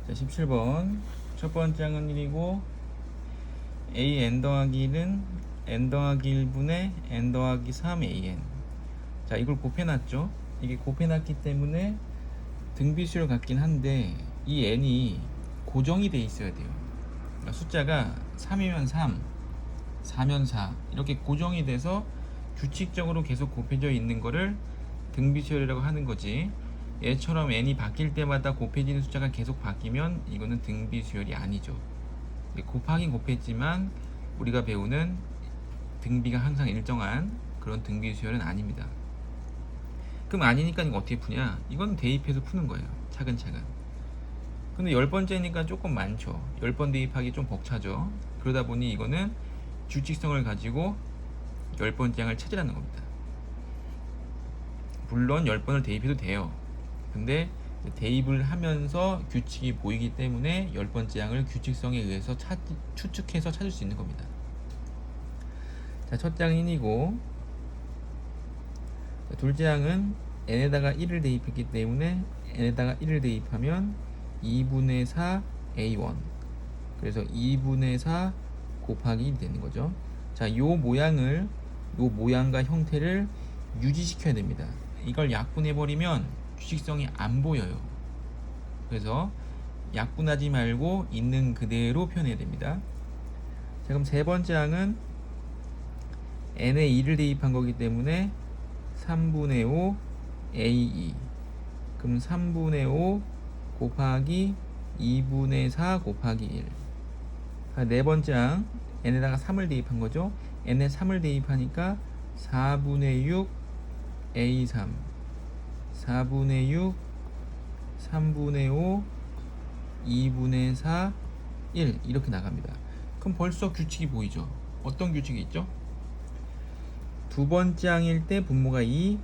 자, 17번. 첫 번째 항은 1이고 a n 더하기 1은 n 더하기 1분의 n 더하기 3an. 자, 이걸 곱해놨죠. 이게 곱해놨기 때문에 등비수를 갖긴 한데 이 n이 고정이 돼 있어야 돼요. 그러니까 숫자가 3이면 3, 4면 4 이렇게 고정이 돼서 규칙적으로 계속 곱해져 있는 거를 등비수열이라고 하는 거지. 얘처럼 n이 바뀔 때마다 곱해지는 숫자가 계속 바뀌면 이거는 등비수열이 아니죠. 곱하긴 곱했지만 우리가 배우는 등비가 항상 일정한 그런 등비수열은 아닙니다. 그럼 아니니까 이거 어떻게 푸냐? 이건 대입해서 푸는 거예요. 차근차근. 근데 10번째니까 조금 많죠. 10번 대입하기 좀 벅차죠. 그러다 보니 이거는 규칙성을 가지고 10번째 항을 찾으라는 겁니다. 물론 10번을 대입해도 돼요. 근데 대입을 하면서 규칙이 보이기 때문에 10번째 항을 규칙성에 의해서 추측해서 찾을 수 있는 겁니다. 자, 첫째 항은 1이고 둘째 항은 n에다가 1을 대입했기 때문에 n에다가 1을 대입하면 2분의 4 a1, 그래서 2분의 4 곱하기 1이 되는 거죠. 자, 요 모양과 형태를 유지시켜야 됩니다. 이걸 약분해버리면 규칙성이 안 보여요. 그래서 약분하지 말고 있는 그대로 표현해야 됩니다. 자, 그럼 세 번째 항은 n에 2를 대입한 거기 때문에 3분의 5 a2, 그럼 3분의 5 곱하기 2분의 4 곱하기 1. 네 번째 항 n에다가 3을 대입한 거죠. n에 3을 대입하니까 4분의 6 a3, 4분의 6 3분의 5 2분의 4 1 이렇게 나갑니다. 그럼 벌써 규칙이 보이죠. 어떤 규칙이 있죠? 두 번째 항일 때 분모가 2,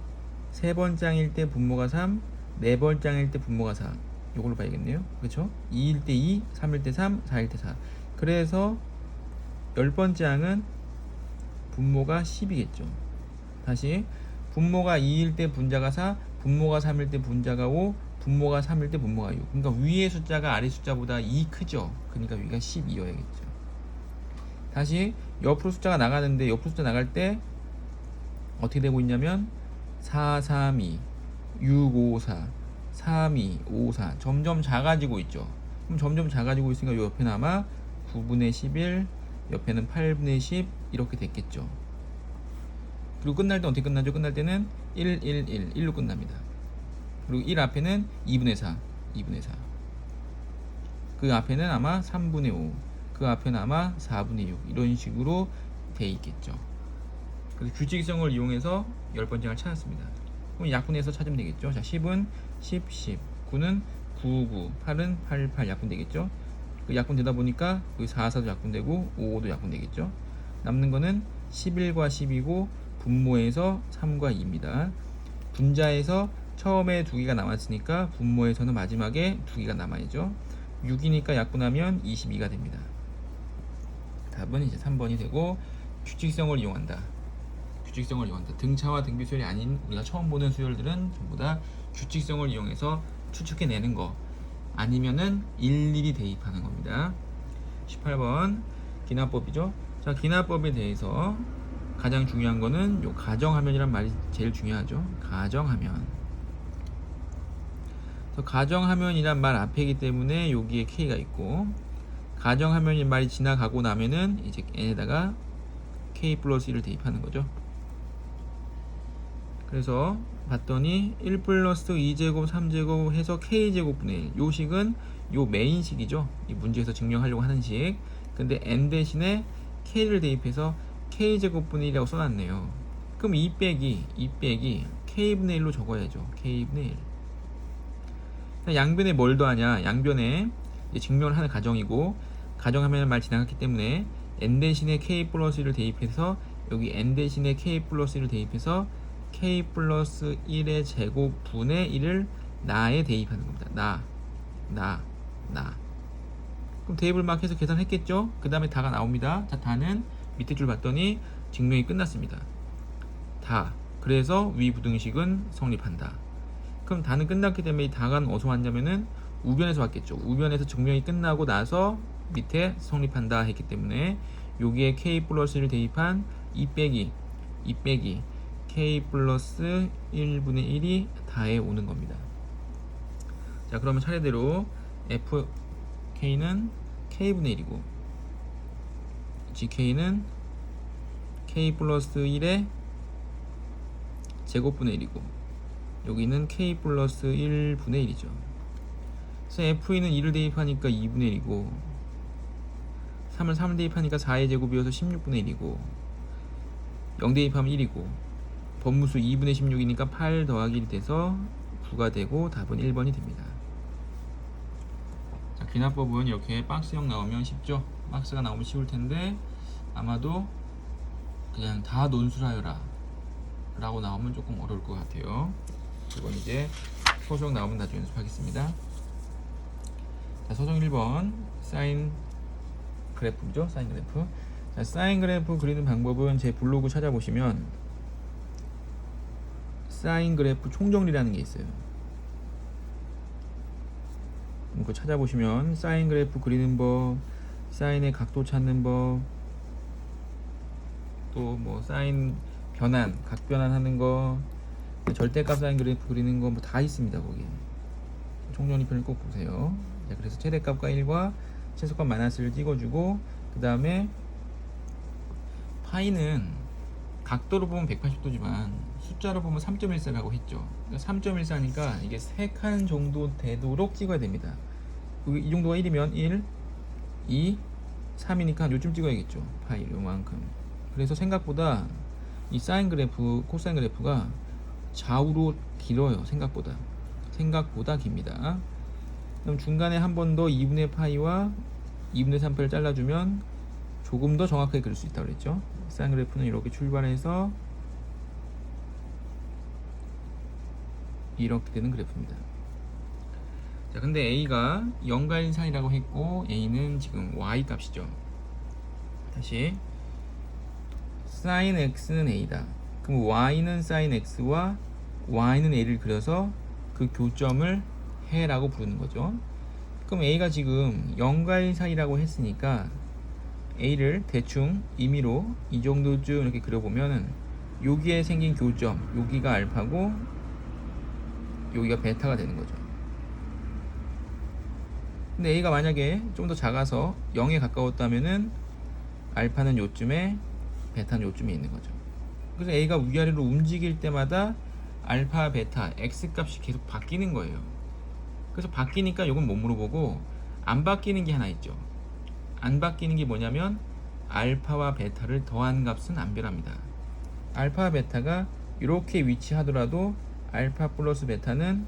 세 번째 항일 때 분모가 3, 네 번째 항일 때 분모가 4. 이걸로 봐야겠네요. 그렇죠? 2일 때 2, 3일 때 3, 4일 때 4. 그래서 10번째 항은 분모가 10이겠죠. 다시 분모가 2일 때 분자가 4, 분모가 3일 때 분자가 5, 분모가 3일 때 분모가 6. 그러니까 위의 숫자가 아래 숫자보다 2 크죠. 그러니까 위가 10이어야겠죠. 다시 옆으로 숫자가 나가는데 옆으로 숫자 나갈 때 어떻게 되고 있냐면 4, 3, 2, 6, 5, 4, 3, 2, 5, 4 점점 작아지고 있죠. 그럼 점점 작아지고 있으니까 요 옆에는 아마 9분의 11, 옆에는 8분의 10 이렇게 됐겠죠. 그리고 끝날 때 어떻게 끝나죠? 끝날 때는 1, 1, 1, 1로 끝납니다. 그리고 1 앞에는 2분의 4, 2분의 4. 그 앞에는 아마 3분의 5, 그 앞에는 아마 4분의 6 이런 식으로 돼 있겠죠. 그래서 규칙성을 이용해서 10번째 항을 찾았습니다. 그럼 약분해서 찾으면 되겠죠. 자, 10은 10, 10, 9는 9, 9, 8은 8, 8 약분되겠죠. 그 약분되다 보니까 그 4, 4도 약분되고 5, 5도 약분되겠죠. 남는 거는 11과 10이고 분모에서 3과 2입니다. 분자에서 처음에 2개가 남았으니까 분모에서는 마지막에 2개가 남아야죠. 6이니까 약분하면 22가 됩니다. 답은 이제 3번이 되고 규칙성을 이용한다. 규칙성을 이용한다. 등차와 등비수열이 아닌 우리가 처음 보는 수열들은 전부 다 규칙성을 이용해서 추측해내는 거 아니면은 일일이 대입하는 겁니다. 18번 기납법이죠. 자, 기납법에 대해서 가장 중요한 거는 요 가정하면이란 말이 제일 중요하죠. 가정하면. 그래서 가정하면이란 말 앞에이기 때문에 여기에 K가 있고 가정하면이 말이 지나가고 나면은 이제 n에다가 K 플러스 1을 대입하는 거죠. 그래서 봤더니 1 플러스 2제곱 3제곱 해서 K제곱분의 1. 요 식은 요 메인식이죠. 이 문제에서 증명하려고 하는 식. 근데 n 대신에 K를 대입해서 K제곱분의 1이라고 써놨네요. 그럼 2 빼기 K분의 1로 적어야죠. K분의 1. 양변에 뭘 더하냐? 양변에 증명을 하는 가정이고 가정하면 말 지나갔기 때문에 n 대신에 K 플러스 1을 대입해서 여기 n 대신에 K 플러스 1을 대입해서 K 플러스 1의 제곱분의 1을 나에 대입하는 겁니다. 나. 그럼 대입을 막 해서 계산했겠죠? 그 다음에 다가 나옵니다. 자, 다는 밑에 줄 봤더니 증명이 끝났습니다. 다. 그래서 위 부등식은 성립한다. 그럼 다는 끝났기 때문에 이 다가 어디서 왔냐면은 우변에서 봤겠죠. 우변에서 증명이 끝나고 나서 밑에 성립한다 했기 때문에 여기에 k 플러스 1 대입한 2 빼기 k 플러스 1분의 1이 다해 오는 겁니다. 자, 그러면 차례대로 fk는 k분의 1이고 gk는 k 플러스 1의 제곱분의 1이고 여기는 k 플러스 1분의 1이죠. 그래서 FE는 2를 대입하니까 2분의 1이고 3을 3을 대입하니까 4의 제곱이어서 16분의 1이고 0 대입하면 1이고 번무수 2분의 16이니까 8 더하기 1이 돼서 9가 되고 답은 1번이 됩니다. 자, 귀납법은 이렇게 박스형 나오면 쉽죠. 박스가 나오면 쉬울 텐데 아마도 그냥 다 논술하여라 라고 나오면 조금 어려울 것 같아요. 이건 이제 소수형 나오면 나중에 연습하겠습니다. 자, 소정 1번 사인 그래프죠. 사인 그래프. 자, 사인 그래프 그리는 방법은 제 블로그 찾아보시면 사인 그래프 총정리라는 게 있어요. 그거 찾아보시면 사인 그래프 그리는 법, 사인의 각도 찾는 법, 또 뭐 사인 변환, 각 변환하는 거, 절대값 사인 그래프 그리는 거 뭐 다 있습니다. 거기 총정리편을 꼭 보세요. 자, 그래서 최대값과 1과 최소값 마이너스를 찍어주고 그 다음에 파이는 각도로 보면 180도지만 숫자로 보면 3.14라고 했죠. 3.14니까 이게 3칸 정도 되도록 찍어야 됩니다. 이 정도가 1이면 1, 2, 3이니까 요쯤 찍어야겠죠. 파이 요만큼. 그래서 생각보다 이 사인 그래프, 코사인 그래프가 좌우로 길어요. 생각보다 깁니다. 그럼 중간에 한 번 더 2분의 파이와 2분의 3파이를 잘라주면 조금 더 정확하게 그릴 수 있다고 그랬죠. 사인 그래프는 이렇게 출발해서 이렇게 되는 그래프입니다. 자, 근데 a가 0과 1 사이라고 했고 a는 지금 y 값이죠. 다시 sin x는 a다. 그럼 y는 sin x와 y는 a를 그려서 그 교점을 해라고 부르는 거죠. 그럼 a가 지금 0과 1 사이라고 했으니까 a를 대충 임의로 이 정도쯤 이렇게 그려보면은 여기에 생긴 교점, 여기가 알파고 여기가 베타가 되는 거죠. 근데 a가 만약에 좀 더 작아서 0에 가까웠다면은 알파는 요쯤에 베타는 요쯤에 있는 거죠. 그래서 a가 위아래로 움직일 때마다 알파, 베타, x 값이 계속 바뀌는 거예요. 그래서 바뀌니까 이건 못 물어보고 안 바뀌는 게 하나 있죠. 안 바뀌는 게 뭐냐면 알파와 베타를 더한 값은 안 변합니다. 알파와 베타가 이렇게 위치하더라도 알파 플러스 베타는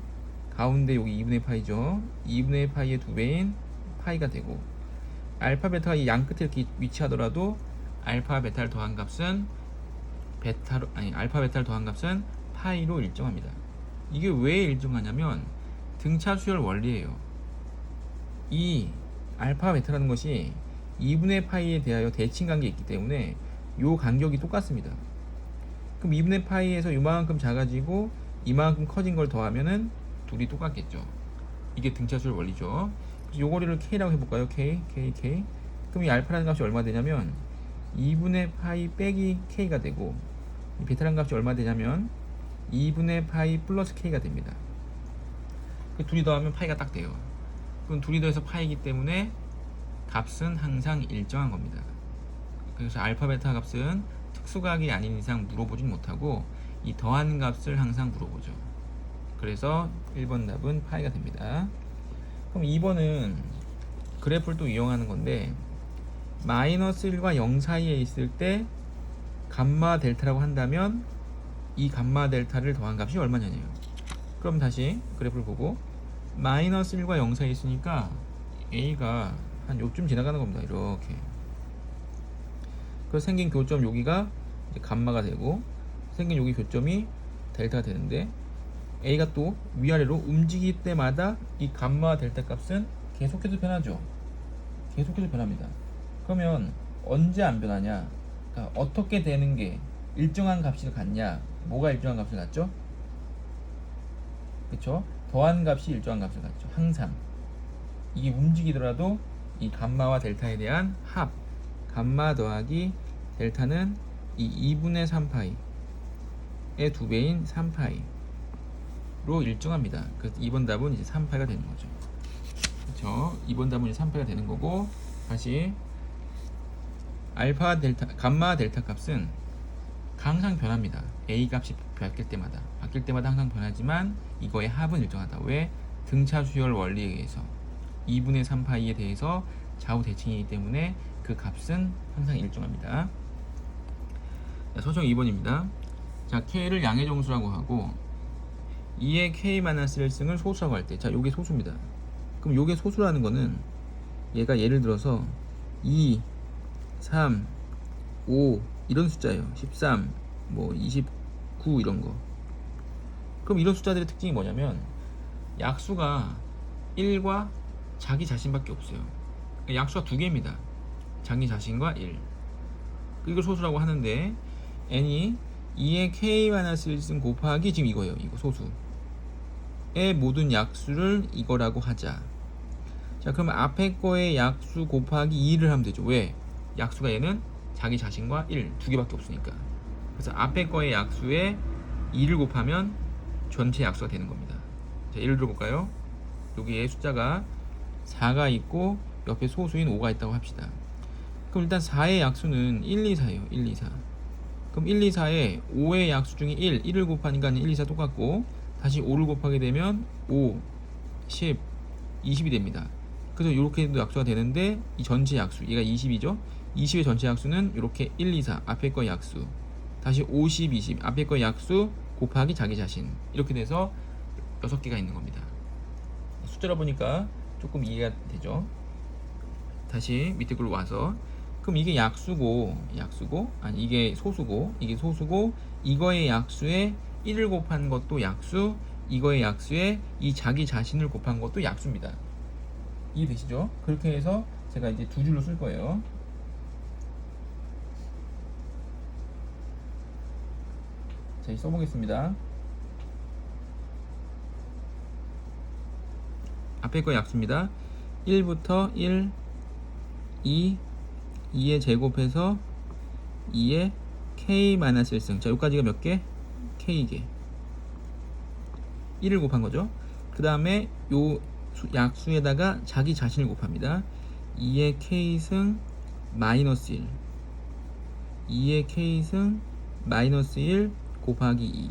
가운데 여기 2분의 파이죠. 2분의 파이의 2배인 파이가 되고 알파 베타가 이 양 끝에 이렇게 위치하더라도 알파 베타를 더한 값은 알파 베타를 더한 값은 파이로 일정합니다. 이게 왜 일정하냐면 등차 수열 원리예요. 이 알파 베타라는 것이 2분의 파이에 대하여 대칭 관계가 있기 때문에 이 간격이 똑같습니다. 그럼 2분의 파이에서 이만큼 작아지고 이만큼 커진 걸 더하면은 둘이 똑같겠죠. 이게 등차 수열 원리죠. 그래서 요 거리를 k라고 해볼까요? k. 그럼 이 알파라는 값이 얼마 되냐면 2분의 파이 빼기 k가 되고 이 베타라는 값이 얼마 되냐면 2분의 파이 플러스 k가 됩니다. 그 둘이 더하면 파이가 딱 돼요. 그럼 둘이 더해서 파이기 때문에 값은 항상 일정한 겁니다. 그래서 알파 베타 값은 특수각이 아닌 이상 물어보진 못하고 이 더한 값을 항상 물어보죠. 그래서 1번 답은 파이가 됩니다. 그럼 2번은 그래프를 또 이용하는 건데 마이너스 1과 0 사이에 있을 때 감마 델타라고 한다면 이 감마 델타를 더한 값이 얼마냐네요. 그럼 다시 그래프를 보고 마이너스 1과 0 사이에 있으니까 a가 한 요쯤 지나가는 겁니다. 이렇게. 그래서 생긴 교점 여기가 이제 감마가 되고 생긴 여기 교점이 델타가 되는데 a가 또 위아래로 움직일 때마다 이 감마 델타 값은 계속해서 변하죠. 계속해서 변합니다. 그러면 언제 안 변하냐? 그러니까 어떻게 되는 게 일정한 값이 같냐? 뭐가 일정한 값을 갖죠? 그쵸? 더한 값이 일정한 값을 갖죠. 항상. 이게 움직이더라도 이 감마와 델타에 대한 합, 감마 더하기 델타는 이 2분의 3파이의 2배인 3파이로 일정합니다. 그래서 2번 답은 이제 3파이가 되는 거죠. 그렇죠? 2번 답은 이제 3파이가 되는 거고, 다시 알파 델타, 감마 델타 값은 항상 변합니다. A 값이 바뀔 때마다 항상 변하지만 이거의 합은 일정하다. 왜? 등차 수열 원리에 의해서 2분의 3파이에 대해서 좌우 대칭이기 때문에 그 값은 항상 일정합니다. 자, 서정 2번입니다. 자, K를 양의 정수라고 하고 2의 K-1승을 소수라고 할 때, 자, 요게 소수입니다. 그럼 요게 소수라는 거는 얘가 예를 들어서 2, 3, 5 이런 숫자예요. 13, 뭐 29 이런 거. 그럼 이런 숫자들의 특징이 뭐냐면 약수가 1과 자기 자신밖에 없어요. 약수가 두 개입니다. 자기 자신과 1. 이걸 소수라고 하는데 n이 2의 k-1승 곱하기 지금 이거예요. 이거 소수의 모든 약수를 이거라고 하자. 자, 그러면 앞에 거의 약수 곱하기 2를 하면 되죠. 왜? 약수가 얘는 자기 자신과 1, 두 개밖에 없으니까. 그래서 앞에 거의 약수에 2를 곱하면 전체 약수가 되는 겁니다. 자, 예를 들어볼까요? 여기에 숫자가 4가 있고 옆에 소수인 5가 있다고 합시다. 그럼 일단 4의 약수는 1, 2, 4예요. 1, 2, 4. 그럼 1, 2, 4에 5의 약수 중에 1을 곱하니까 1, 2, 4 똑같고, 다시 5를 곱하게 되면 5, 10, 20이 됩니다. 그래서 이렇게도 약수가 되는데 이 전체 약수, 얘가 20이죠. 20의 전체 약수는 이렇게 1, 2, 4 앞에 거 약수, 다시 50, 20 앞에 거 약수 곱하기 자기 자신, 이렇게 돼서 6개가 있는 겁니다. 숫자로 보니까 조금 이해가 되죠. 다시 밑에 걸로 와서, 그럼 이게 약수고 아니 이게 소수고 이거의 약수에 1을 곱한 것도 약수, 이거의 약수에 이 자기 자신을 곱한 것도 약수입니다. 이해되시죠? 그렇게 해서 제가 이제 두 줄로 쓸 거예요. 자, 이제 써보겠습니다. 앞에 거 약수입니다. 1부터 1, 2, 2의 제곱해서 2의 k-1승. 자, 여기까지가 몇 개? k개. 1을 곱한 거죠. 그 다음에 요 약수에다가 자기 자신을 곱합니다. 2의 k승 마이너스 1, 2의 k승 마이너스 1 곱하기 2,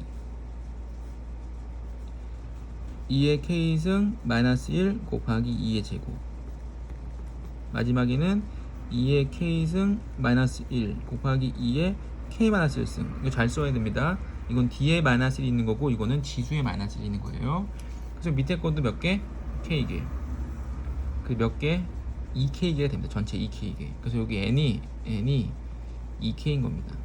2의 k승 마이너스 1 곱하기 2의 제곱, 마지막에는 2의 k승 마이너스 1 곱하기 2의 k 마이너스 1승. 이거 잘 써야 됩니다. 이건 뒤에 마이너스 1이 있는 거고, 이거는 지수에 마이너스 1이 있는 거예요. 그래서 밑에 것도 몇 개? k개. 그 몇 개? 2k개가 됩니다. 전체 2k개. 그래서 여기 n이 2k인 겁니다.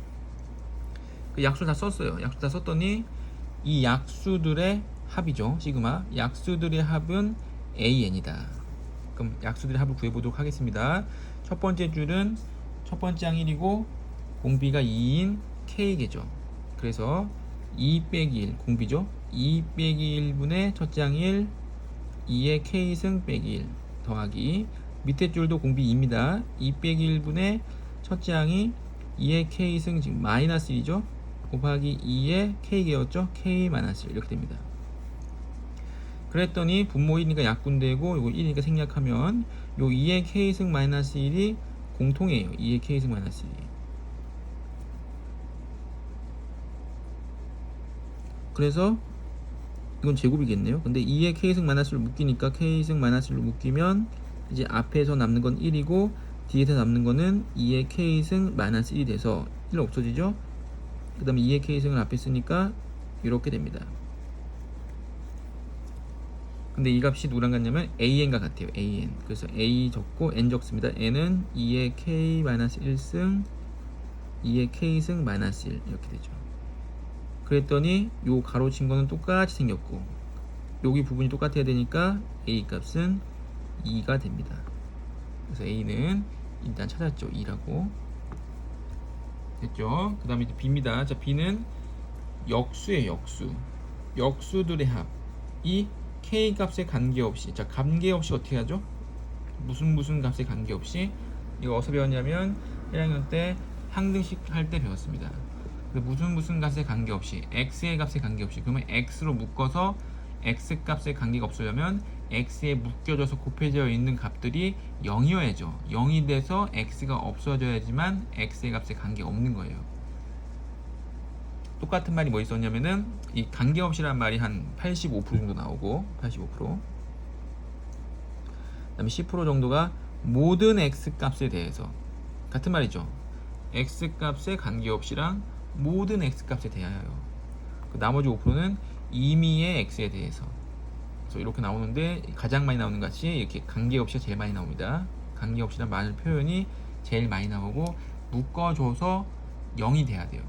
그 약수 다 썼어요. 약수 다 썼더니 이 약수들의 합이죠. 시그마. 약수들의 합은 an이다. 그럼 약수들의 합을 구해보도록 하겠습니다. 첫 번째 줄은 첫 번째 항 1이고 공비가 2인 k개죠. 그래서 2 빼기 1 공비죠. 2 빼기 1분의 첫째 항 1, 2의 k승 빼기 1 더하기 밑에 줄도 공비 2입니다. 2 빼기 1분의 첫째 항이 2의 k승 지금 마이너스 1이죠. 곱하기 2의 k개였죠. k 마이너스 1 이렇게 됩니다. 그랬더니 분모 1이니까 약분되고 이거 1이니까 생략하면 요 2의 k승 마이너스 1이 공통이에요. 2의 k승 마이너스 1이. 그래서 이건 제곱이겠네요. 근데 2의 k승 마이너스를 묶이니까 k승 마이너스를 묶이면 이제 앞에서 남는 건 1이고 뒤에서 남는 거는 2의 k승 마이너스 1이 돼서 1 없어지죠. 그 다음에 2의 k승을 앞에 쓰니까 이렇게 됩니다. 근데 이 값이 누구랑 같냐면 an과 같아요. an. 그래서 a 적고 n 적습니다. n은 2의 k-1승 2의 k승 마이너스 1 이렇게 되죠. 그랬더니 요 가로친 거는 똑같이 생겼고 여기 부분이 똑같아야 되니까 a 값은 2가 됩니다. 그래서 a는 일단 찾았죠. 2라고 됐죠. 그 다음에 이제 b입니다. 자, b는 역수의 역수들의 합. 이 k 값에 관계없이, 자, 관계없이 어떻게 하죠? 무슨 값에 관계없이. 이거 어디서 배웠냐면 1학년 때 항등식 할 때 배웠습니다. 무슨 값에 관계없이, x의 값에 관계없이. 그러면 x로 묶어서 x 값에 관계가 없으려면 x에 묶여져서 곱해져 있는 값들이 0이어야죠. 0이 돼서 x가 없어져야지만 x의 값에 관계가 없는 거예요. 똑같은 말이 뭐 있었냐면은 이 관계없이란 말이 한 85% 정도 나오고, 85%. 그다음에 10% 정도가 모든 x 값에 대해서. 같은 말이죠. x 값에 관계없이랑 모든 x 값에 대하여. 그 나머지 5%는 임의의 x에 대해서. 그래서 이렇게 나오는데 가장 많이 나오는 것이 이렇게 관계없이가 제일 많이 나옵니다. 관계없이란 말 표현이 제일 많이 나오고 묶어줘서 0이 돼야 돼요.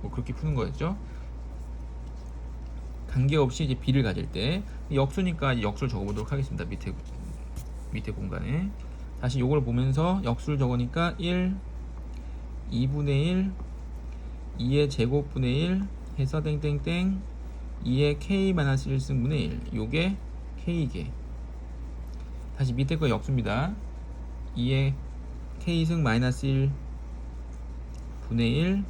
뭐 그렇게 푸는 거였죠. 관계없이 이제 b를 가질 때 역수니까 역수를 적어보도록 하겠습니다. 밑에 공간에 다시 요걸 보면서 역수를 적으니까 1, 2분의 1, 2의 제곱분의 1 해서 땡땡땡 2의 k-1승분의 1 요게 k개. 다시 밑에 거 역수입니다. 2의 k승 마이너스 1 분의 1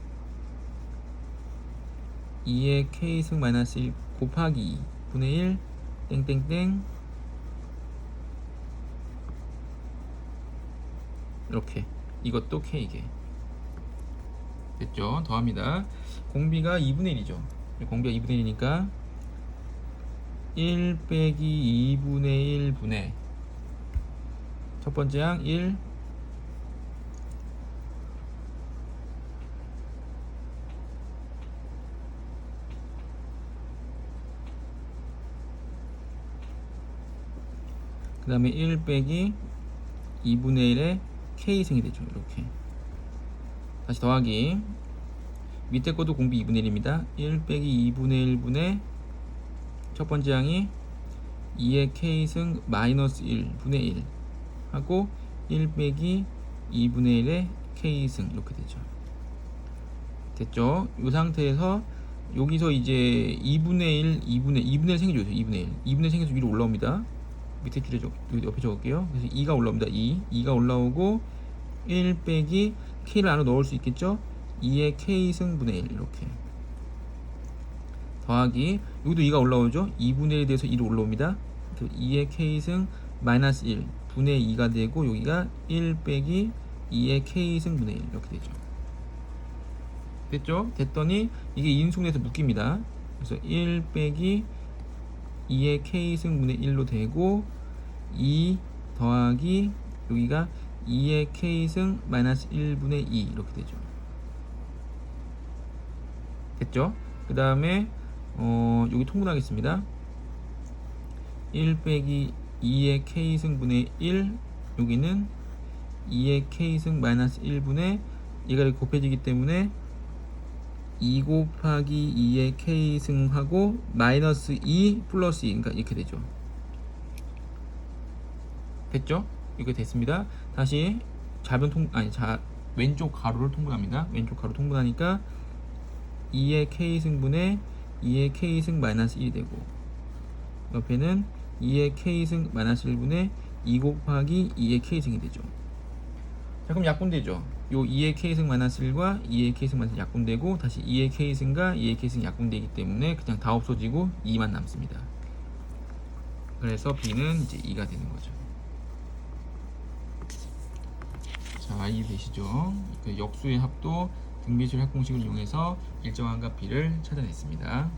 2의 k승 마이너스 1 곱하기 2 분의 1 땡땡땡 이렇게. 이것도 k개. 됐죠? 더합니다. 공비가 2분의 1이죠. 공비가 2분의 1이니까 1 빼기 2분의 1분의 첫 번째 항 1, 그 다음에 1 빼기 2분의 1의 k승이 되죠. 이렇게. 다시 더하기. 밑에 것도 공비 2분의 1입니다. 1 빼기 2분의 1분의 첫 번째 항이 2의 k승 마이너스 1분의 1 하고 1 빼기 2분의 1의 k승 이렇게 되죠. 됐죠? 이 상태에서 여기서 이제 2분의 1 생겨줘요. 2분의 1 생겨서 위로 올라옵니다. 밑에 줄에 옆에 적을게요. 그래서 2가 올라옵니다. 2가 올라오고 1 빼기 k를 안으로 넣을 수 있겠죠? 2의 k승분의 1 이렇게 더하기. 여기도 2가 올라오죠? 2분의 1에 대해서 2로 올라옵니다. 2의 k승 마이너스 1 분의 2가 되고 여기가 1 빼기 2의 k승분의 1 이렇게 되죠. 됐죠? 됐더니 이게 인수분해에서 묶입니다. 그래서 1 빼기 2의 k승분의 1로 되고 2 더하기 여기가 2의 k승 마이너스 1분의 2 이렇게 되죠. 됐죠? 그 다음에 여기 통분하겠습니다. 1 빼기 2의 k승분의 1 여기는 2의 k승 마이너스 1분의 얘가 이렇게 곱해지기 때문에 2 곱하기 2의 k승하고 마이너스 2 플러스 2 그러니까 이렇게 되죠. 됐죠? 이렇게 됐습니다. 다시 왼쪽 가로를 통분합니다. 왼쪽 가로 통분하니까 2의 k승분의 2의 k승 마이너스 1이 되고 옆에는 2의 k승 마이너스 1분의 2 곱하기 2의 k승이 되죠. 자, 그럼 약분되죠. 요 2의 k승 마이너스 1과 2의 k승 마이너스 1 약분되고 다시 2의 k승과 2의 k승 약분되기 때문에 그냥 다 없어지고 2만 남습니다. 그래서 b는 이제 2가 되는 거죠. 자, 이해되시죠? 그 역수의 합도 등비실 합공식을 이용해서 일정한 값 b를 찾아냈습니다.